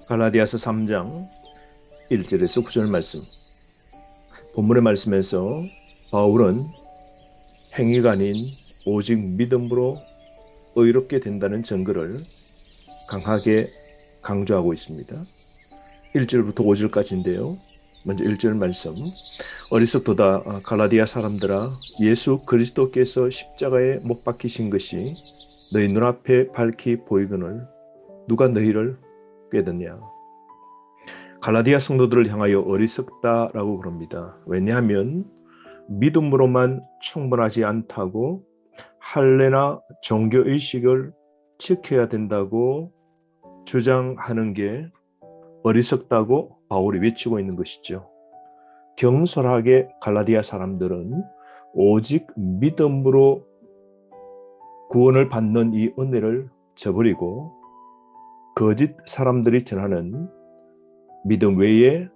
갈라디아서 3장 1절에서 9절 말씀. 본문의 말씀에서 바울은 행위가 아닌 오직 믿음으로 의롭게 된다는 증거를 강하게 강조하고 있습니다. 1절부터 5절까지인데요. 먼저 1절 말씀. 어리석도다 갈라디아 사람들아, 예수 그리스도께서 십자가에 못 박히신 것이 너희 눈앞에 밝히 보이거늘 누가 너희를 꾀드냐. 갈라디아 성도들을 향하여 어리석다라고 그럽니다. 왜냐하면 믿음으로만 충분하지 않다고 할례나 종교의식을 지켜야 된다고 주장하는 게 어리석다고 바울이 외치고 있는 것이죠. 경솔하게 갈라디아 사람들은 오직 믿음으로 구원을 받는 이 은혜를 저버리고 거짓 사람들이 전하는 믿음 외에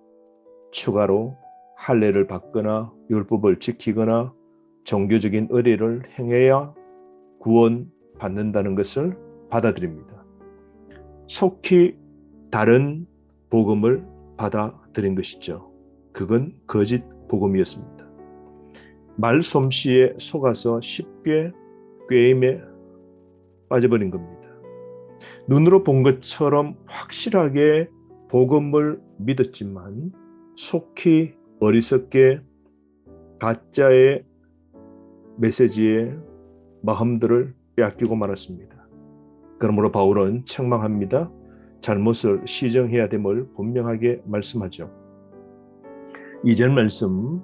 추가로 할례를 받거나 율법을 지키거나 종교적인 의례를 행해야 구원받는다는 것을 받아들입니다. 속히 다른 복음을 받아들인 것이죠. 그건 거짓 복음이었습니다. 말솜씨에 속아서 쉽게 꾀임에 빠져버린 겁니다. 눈으로 본 것처럼 확실하게 복음을 믿었지만 속히 어리석게 가짜의 메시지에 마음들을 빼앗기고 말았습니다. 그러므로 바울은 책망합니다. 잘못을 시정해야 됨을 분명하게 말씀하죠. 2절 말씀.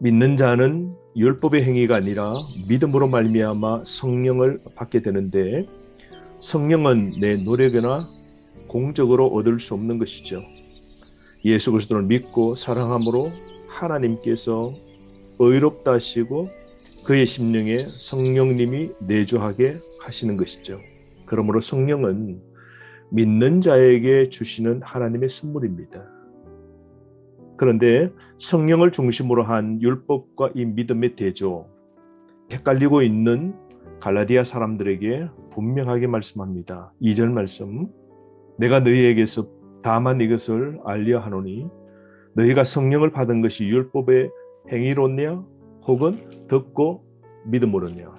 믿는 자는 율법의 행위가 아니라 믿음으로 말미암아 성령을 받게 되는데 성령은 내 노력이나 공적으로 얻을 수 없는 것이죠. 예수 그리스도를 믿고 사랑함으로 하나님께서 의롭다 하시고 그의 심령에 성령님이 내주하게 하시는 것이죠. 그러므로 성령은 믿는 자에게 주시는 하나님의 선물입니다. 그런데 성령을 중심으로 한 율법과 이 믿음의 대조, 헷갈리고 있는 갈라디아 사람들에게 분명하게 말씀합니다. 2절 말씀. 내가 너희에게서 다만 이것을 알려 하노니 너희가 성령을 받은 것이 율법의 행위로냐 혹은 듣고 믿음으로냐.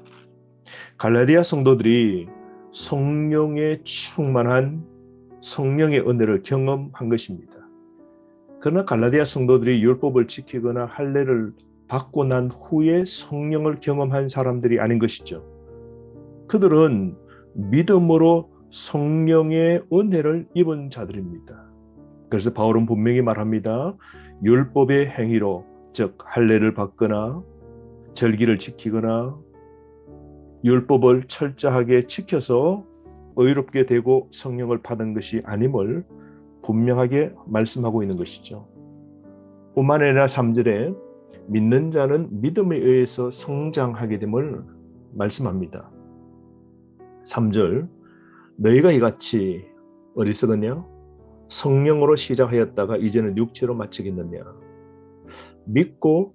갈라디아 성도들이 성령에 충만한 성령의 은혜를 경험한 것입니다. 그러나 갈라디아 성도들이 율법을 지키거나 할례를 받고 난 후에 성령을 경험한 사람들이 아닌 것이죠. 그들은 믿음으로 성령의 은혜를 입은 자들입니다. 그래서 바울은 분명히 말합니다. 율법의 행위로, 즉 할례를 받거나 절기를 지키거나 율법을 철저하게 지켜서 의롭게 되고 성령을 받은 것이 아님을 분명하게 말씀하고 있는 것이죠. 뿐만 아니라 3절에 믿는 자는 믿음에 의해서 성장하게 됨을 말씀합니다. 3절. 너희가 이같이 어리석으냐? 성령으로 시작하였다가 이제는 육체로 마치겠느냐? 믿고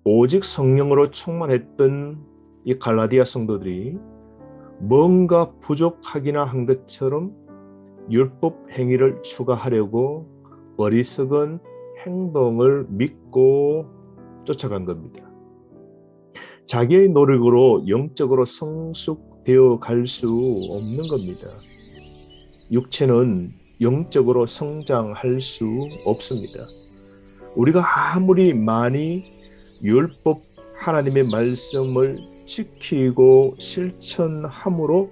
오직 성령으로 충만했던 이 갈라디아 성도들이 뭔가 부족하기나 한 것처럼 율법 행위를 추가하려고 어리석은 행동을 믿고 쫓아간 겁니다. 자기의 노력으로 영적으로 성숙되어 갈 수 없는 겁니다. 육체는 영적으로 성장할 수 없습니다. 우리가 아무리 많이 율법 하나님의 말씀을 지키고 실천함으로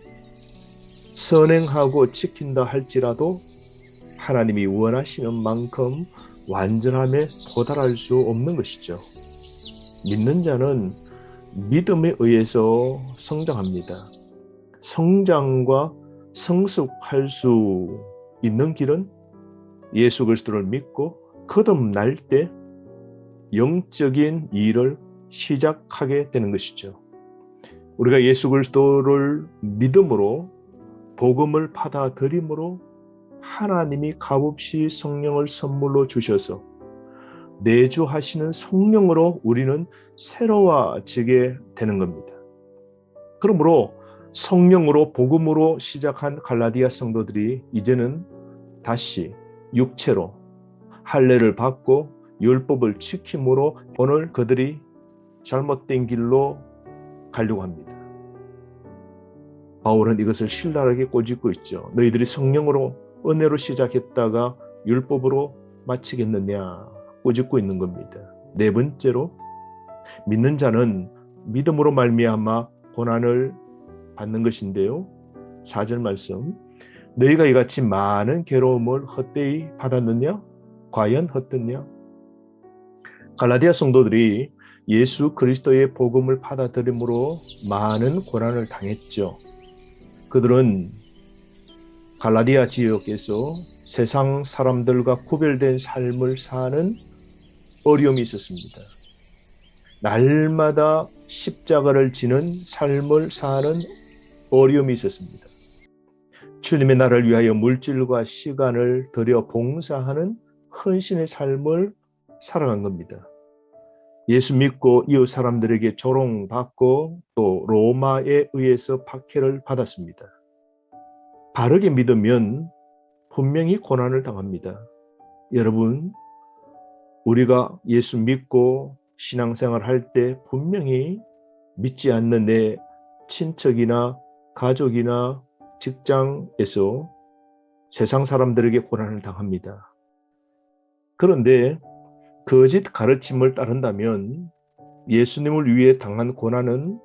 선행하고 지킨다 할지라도 하나님이 원하시는 만큼 완전함에 도달할 수 없는 것이죠. 믿는 자는 믿음에 의해서 성장합니다. 성장과 성숙할 수 있는 길은 예수 그리스도를 믿고 거듭날 때 영적인 일을 시작하게 되는 것이죠. 우리가 예수 그리스도를 믿음으로 복음을 받아들임으로 하나님이 값없이 성령을 선물로 주셔서 내주하시는 성령으로 우리는 새로워지게 되는 겁니다. 그러므로 성령으로 복음으로 시작한 갈라디아 성도들이 이제는 다시 육체로 할례를 받고 율법을 지킴으로 오늘 그들이 잘못된 길로 가려고 합니다. 바울은 이것을 신랄하게 꼬집고 있죠. 너희들이 성령으로 은혜로 시작했다가 율법으로 마치겠느냐 꼬집고 있는 겁니다. 네 번째로 믿는 자는 믿음으로 말미암아 고난을 받는 것인데요. 4절 말씀, 너희가 이같이 많은 괴로움을 헛되이 받았느냐? 과연 헛되냐? 갈라디아 성도들이 예수 그리스도의 복음을 받아들임으로 많은 고난을 당했죠. 그들은 갈라디아 지역에서 세상 사람들과 구별된 삶을 사는 어려움이 있었습니다. 날마다 십자가를 지는 삶을 사는 어려움이 있었습니다. 주님의 나라를 위하여 물질과 시간을 들여 봉사하는 헌신의 삶을 살아간 겁니다. 예수 믿고 이웃 사람들에게 조롱받고 또 로마에 의해서 박해를 받았습니다. 바르게 믿으면 분명히 고난을 당합니다. 여러분, 우리가 예수 믿고 신앙생활 할 때 분명히 믿지 않는 내 친척이나 가족이나 직장에서 세상 사람들에게 고난을 당합니다. 그런데 거짓 가르침을 따른다면 예수님을 위해 당한 고난은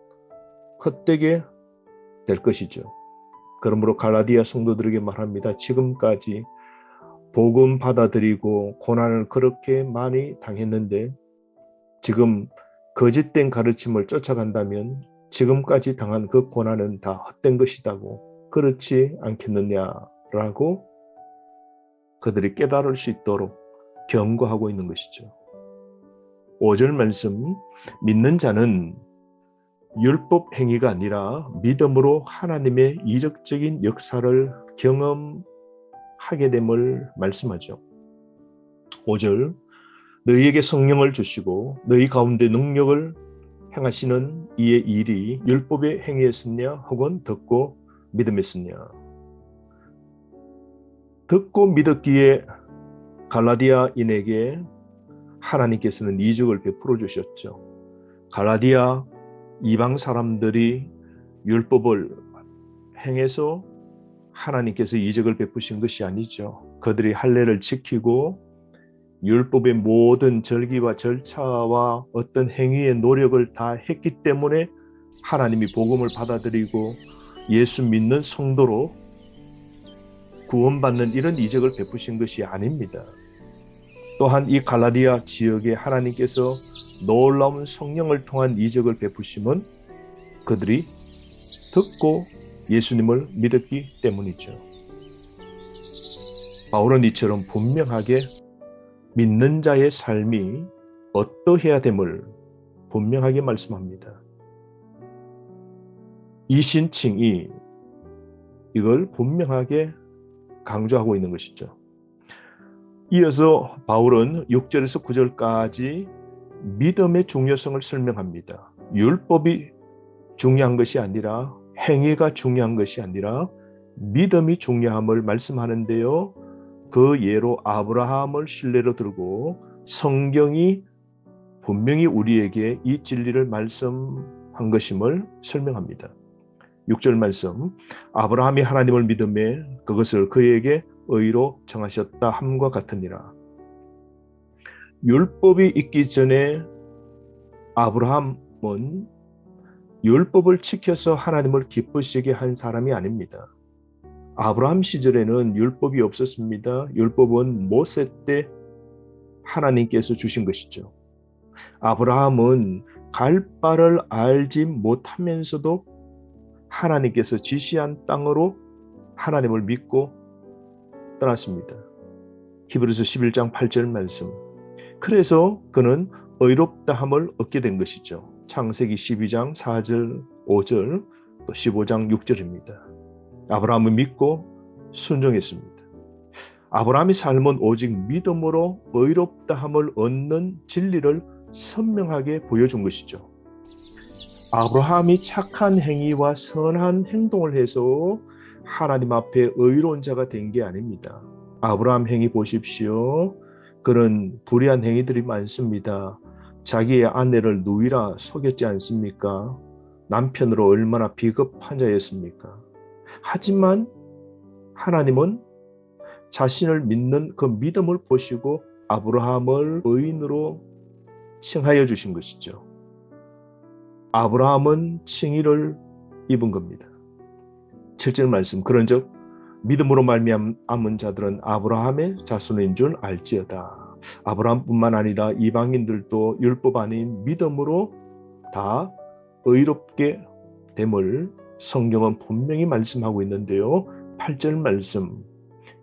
헛되게 될 것이죠. 그러므로 갈라디아 성도들에게 말합니다. 지금까지 복음 받아들이고 고난을 그렇게 많이 당했는데 지금 거짓된 가르침을 쫓아간다면 지금까지 당한 그 고난은 다 헛된 것이라고, 그렇지 않겠느냐라고 그들이 깨달을 수 있도록 경고하고 있는 것이죠. 5절 말씀, 믿는 자는 율법 행위가 아니라 믿음으로 하나님의 이적적인 역사를 경험하게 됨을 말씀하죠. 5절, 너희에게 성령을 주시고 너희 가운데 능력을 행하시는 이의 일이 율법의 행위였느냐 혹은 듣고 믿음했느냐. 듣고 믿었기에 갈라디아인에게 하나님께서는 이적을 베풀어 주셨죠. 갈라디아 이방 사람들이 율법을 행해서 하나님께서 이적을 베푸신 것이 아니죠. 그들이 할례를 지키고 율법의 모든 절기와 절차와 어떤 행위의 노력을 다 했기 때문에 하나님이 복음을 받아들이고 예수 믿는 성도로 구원받는 이런 이적을 베푸신 것이 아닙니다. 또한 이 갈라디아 지역에 하나님께서 놀라운 성령을 통한 이적을 베푸심은 그들이 듣고 예수님을 믿었기 때문이죠. 바울은 이처럼 분명하게 믿는 자의 삶이 어떠해야 됨을 분명하게 말씀합니다. 이 신칭이 이걸 분명하게 강조하고 있는 것이죠. 이어서 바울은 6절에서 9절까지 믿음의 중요성을 설명합니다. 율법이 중요한 것이 아니라 행위가 중요한 것이 아니라 믿음이 중요함을 말씀하는데요. 그 예로 아브라함을 신뢰로 들고 성경이 분명히 우리에게 이 진리를 말씀한 것임을 설명합니다. 6절 말씀, 아브라함이 하나님을 믿음에 그것을 그에게 의로 정하셨다 함과 같으니라. 율법이 있기 전에 아브라함은 율법을 지켜서 하나님을 기쁘시게 한 사람이 아닙니다. 아브라함 시절에는 율법이 없었습니다. 율법은 모세 때 하나님께서 주신 것이죠. 아브라함은 갈 바를 알지 못하면서도 하나님께서 지시한 땅으로 하나님을 믿고 떠났습니다. 히브리서 11장 8절 말씀. 그래서 그는 의롭다함을 얻게 된 것이죠. 창세기 12장 4절 5절 또 15장 6절입니다. 아브라함은 믿고 순종했습니다. 아브라함의 삶은 오직 믿음으로 의롭다함을 얻는 진리를 선명하게 보여준 것이죠. 아브라함이 착한 행위와 선한 행동을 해서 하나님 앞에 의로운 자가 된 게 아닙니다. 아브라함 행위 보십시오. 그런 불의한 행위들이 많습니다. 자기의 아내를 누이라 속였지 않습니까? 남편으로 얼마나 비겁한 자였습니까? 하지만 하나님은 자신을 믿는 그 믿음을 보시고 아브라함을 의인으로 칭하여 주신 것이죠. 아브라함은 칭의를 입은 겁니다. 7절 말씀, 그런즉 믿음으로 말미암은 자들은 아브라함의 자손인 줄 알지어다. 아브라함뿐만 아니라 이방인들도 율법 아닌 믿음으로 다 의롭게 됨을 성경은 분명히 말씀하고 있는데요. 8절 말씀,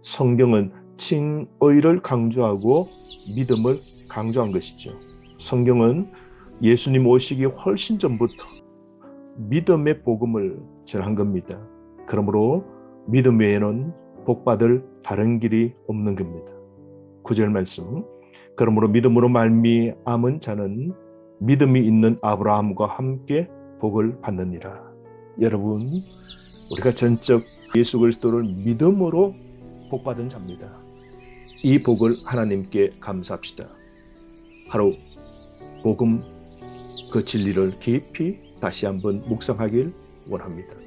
성경은 칭의를 강조하고 믿음을 강조한 것이죠. 성경은 예수님 오시기 훨씬 전부터 믿음의 복음을 전한 겁니다. 그러므로 믿음 외에는 복받을 다른 길이 없는 겁니다. 9절 말씀, 그러므로 믿음으로 말미암은 자는 믿음이 있는 아브라함과 함께 복을 받느니라. 여러분, 우리가 전적 예수 그리스도를 믿음으로 복받은 자입니다. 이 복을 하나님께 감사합시다. 하루 복음 그 진리를 깊이 다시 한번 묵상하길 원합니다.